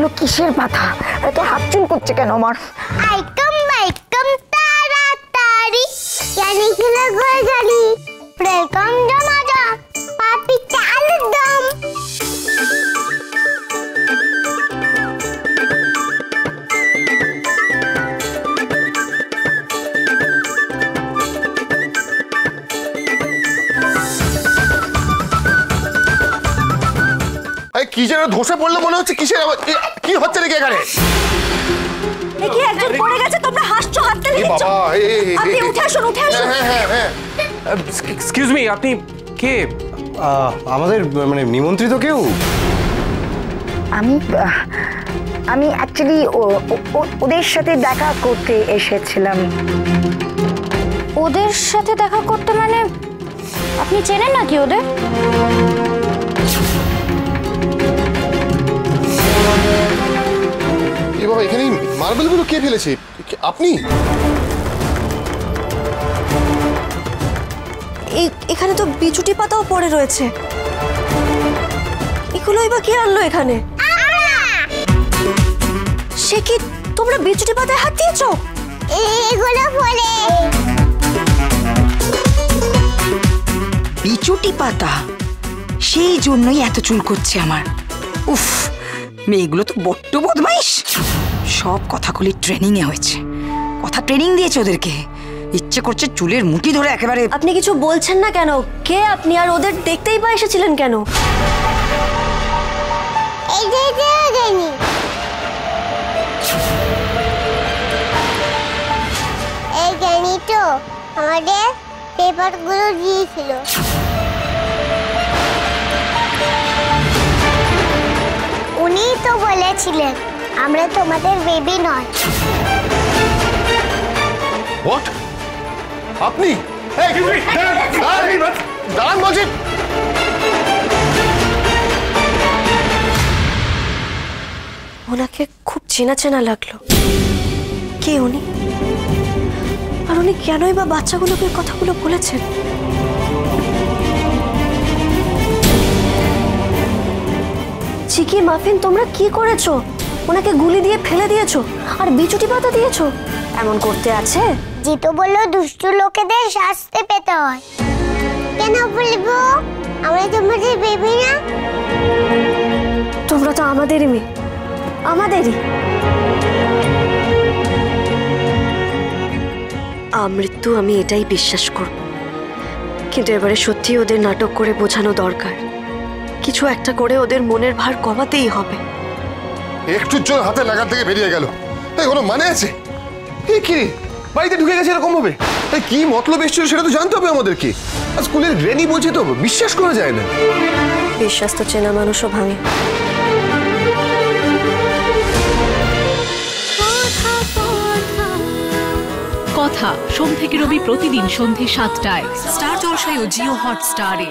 এগুলো কিসের পাতা? এত হাত চুল করছে কেন আমার? আইকম বাইকম তাড়াতাড়ি জানি খেলা ঘর গাড়ি ওয়েলকাম জমাজা পাপি চালের দম। কি যেন ধসে পড়লো মনে হচ্ছে। কিসের কি হচ্ছে নাকি এখানে? দেখি একজন পড়ে গেছে, তোমরা হাসছো, হাতটা দিচ্ছ। আপনি উঠে আসুন, উঠে আসুন। হ্যাঁ। এক্সকিউজ মি, আপনি কে? আমাদের মানে নিমন্ত্রিত কেউ? আমি অ্যাকচুয়ালি ওদের সাথে দেখা করতে এসেছিলাম। ওদের সাথে দেখা করতে মানে আপনি চেনেন নাকি ওদের? এ বাবা, এখানে মার্বেলগুলো কে ফেলেছে? আপনি? এখানে তো বিচুটি পাতাও পড়ে রয়েছে। এগুলোই বা কে আনলো এখানে? সে কি, তোমরা বিচুটি পাতায় হাত দিয়েছো? এগুলো পড়ে। বিচুটি পাতা, সেই জন্যই এত চুল করছে আমার। উফ, মেয়েগুলো তো বড্ড বদমাইশ। সব কথাগুলি ট্রেনিং এ হয়েছে, কথা ট্রেনিং দিয়েছে ওদেরকে। ইচ্ছে করছে চুলের মুঠি ধরে একেবারে। আপনি কিছু বলছেন না কেন? কে আপনি? আর ওদের দেখতেই বা এসেছিলেন কেন? এই যে জানি এই জানি তো আমাদের পেপারগুলো দিয়েছিল। উনি তো বলেছিলেন আমরা তোমাদের বেবি নয়। হোয়াট? আপনি? দাঁড়ান বলছি। ওনাকে খুব চেনা চেনা লাগলো। কে উনি? আর উনি কেনই বা বাচ্চাগুলোকে কথাগুলো বলেছেন? চিকি, মাফিন, তোমরা কি করেছো? ওনাকে গুলি দিয়ে ফেলে দিয়েছো আর বিচুটি পাতা দিয়েছো। এমন করতে আছে? জিতু বলল দুষ্টু লোকেদের শাস্তি পেতে হয়। কেন বলবো? আমরা তোমাদের বেবি না? তোমরা তো আমাদেরই মেয়ে, আমাদেরই। আমৃত্যু আমি এটাই বিশ্বাস করব, কিন্তু এবারে সত্যি ওদের নাটক করে বোঝানো দরকার। কিছু একটা করে ওদের মনের ভার কমাতেই হবে। একটুর জন্য হাতে লাগার থেকে বেরিয়ে গেল, তাই কোনো মানে আছে? কি বাড়িতে ঢুকে গেছে এরকম হবে? তাই কি মতলব এসেছিল সেটা তো জানতে হবে আমাদেরকে। আর স্কুলের গ্রেনি বলছে তো, বিশ্বাস করা যায় না। বিশ্বাস তো চেনা মানুষও ভাঙে। কথা সোম থেকে রবি প্রতিদিন সন্ধ্যে ৭টায় স্টার জলসায় ও জিও হটস্টারে।